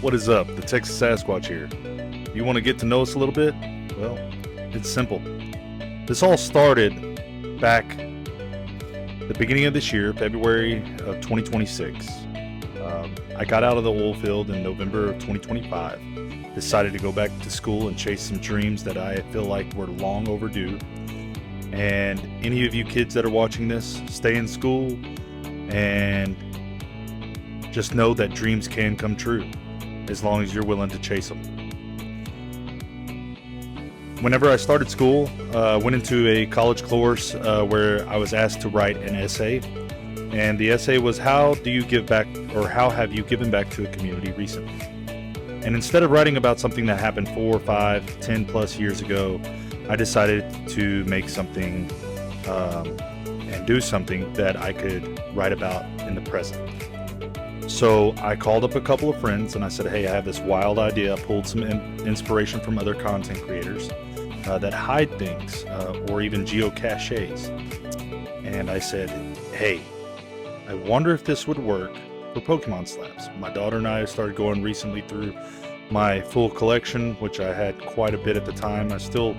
What is up? The Texas Sasquatch here. You want to get to know us a little bit? Well, it's simple. This all started back the beginning of this year, February of 2026. I got out of the oil field in November of 2025. Decided to go back to school and chase some dreams that I feel like were long overdue. And any of you kids that are watching this, stay in school and just know that dreams can come true as long as you're willing to chase them. Whenever I started school, went into a college course where I was asked to write an essay, and the essay was, how do you give back, or how have you given back to a community recently? And instead of writing about something that happened 4, 5, 10 plus years ago, I decided to make something and do something that I could write about in the present. So I called up a couple of friends and I said, hey, I have this wild idea. I pulled some inspiration from other content creators that hide things or even geocaches. And I said, hey, I wonder if this would work for Pokemon slabs. My daughter and I started going recently through my full collection, which I had quite a bit at the time. I still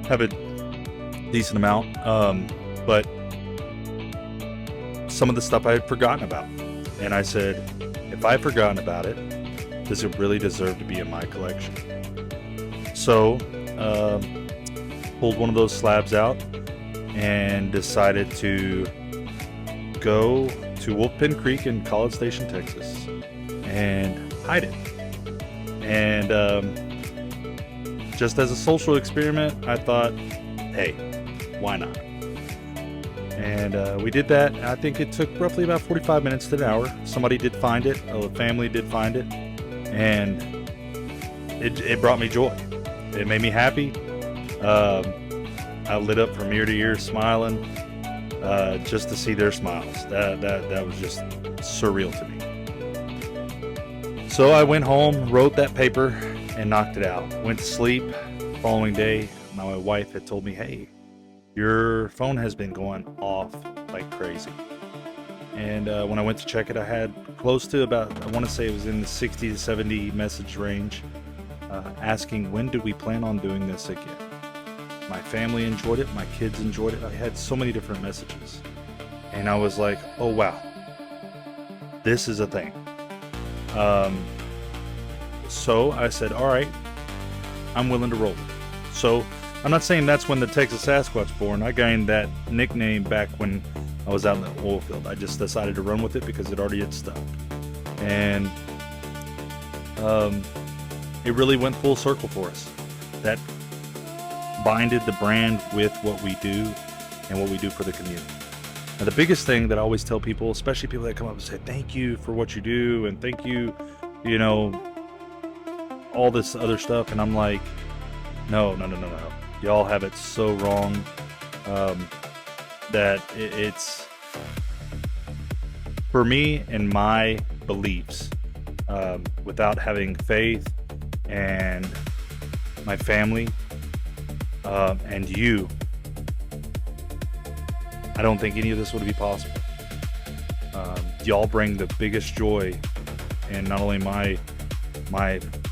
have a decent amount, but some of the stuff I had forgotten about. And I said, if I've forgotten about it, does it really deserve to be in my collection? So, pulled one of those slabs out and decided to go to Wolfpen Creek in College Station, Texas, and hide it. And just as a social experiment, I thought, hey, why not? And we did that. I think it took roughly about 45 minutes to an hour. Somebody did find it. A family did find it. And it brought me joy. It made me happy. I lit up from ear to ear smiling just to see their smiles. That was just surreal to me. So I went home, wrote that paper, and knocked it out. Went to sleep. Following day, my wife had told me, hey, your phone has been going off like crazy. And when I went to check it, I had close to about, I want to say it was in the 60 to 70 message range, asking, when do we plan on doing this again? My family enjoyed it. My kids enjoyed it. I had so many different messages. And I was like, oh, wow, this is a thing. So I said, all right, I'm willing to roll it. So I'm not saying that's when the Texas Sasquatch born. I gained that nickname back when I was out in the oil field. I just decided to run with it because it already had stuck. And it really went full circle for us. That binded the brand with what we do and what we do for the community. Now, the biggest thing that I always tell people, especially people that come up and say, thank you for what you do, and thank you, you know, all this other stuff. And I'm like, no. Y'all have it so wrong that it's, for me and my beliefs, without having faith and my family and you, I don't think any of this would be possible. Y'all bring the biggest joy in not only my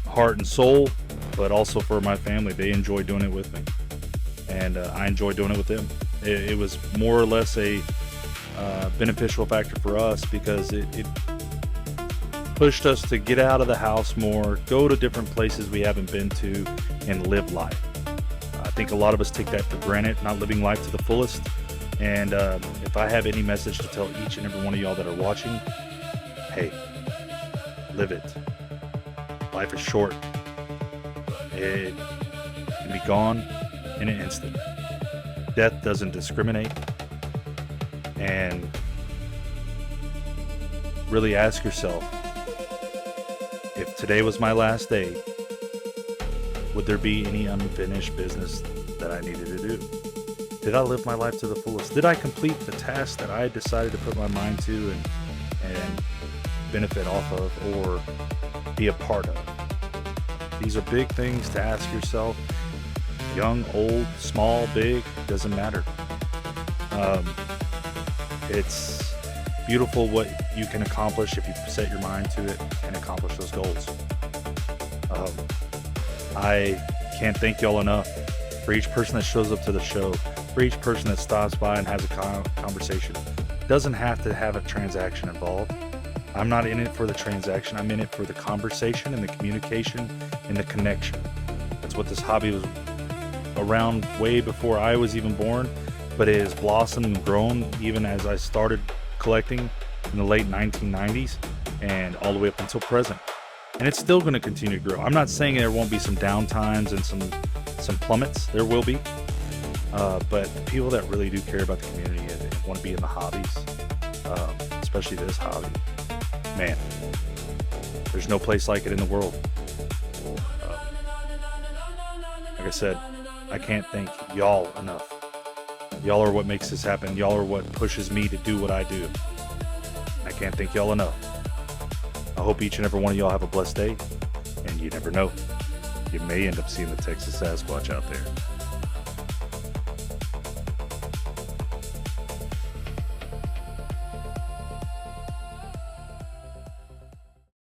heart and soul, but also for my family. They enjoy doing it with me, and I enjoy doing it with them. It was more or less a beneficial factor for us because it pushed us to get out of the house more, go to different places we haven't been to, and live life. I think a lot of us take that for granted, not living life to the fullest. And if I have any message to tell each and every one of y'all that are watching, hey, live it. Life is short. It can be gone in an instant. Death doesn't discriminate. And really ask yourself, if today was my last day, would there be any unfinished business that I needed to do? Did I live my life to the fullest? Did I complete the task that I decided to put my mind to and benefit off of or be a part of? These are big things to ask yourself. Young, old, small, big, doesn't matter. It's beautiful what you can accomplish if you set your mind to it and accomplish those goals. I can't thank y'all enough for each person that shows up to the show, for each person that stops by and has a conversation. Doesn't have to have a transaction involved. I'm not in it for the transaction. I'm in it for the conversation and the communication and the connection. That's what this hobby was around way before I was even born, but it has blossomed and grown even as I started collecting in the late 1990s and all the way up until present. And it's still going to continue to grow. I'm not saying there won't be some downtimes and some plummets. There will be. But people that really do care about the community and want to be in the hobbies, especially this hobby, man, there's no place like it in the world. Like I said, I can't thank y'all enough. Y'all are what makes this happen. Y'all are what pushes me to do what I do. I can't thank y'all enough. I hope each and every one of y'all have a blessed day, and you never know, you may end up seeing the Texas Sasquatch out there.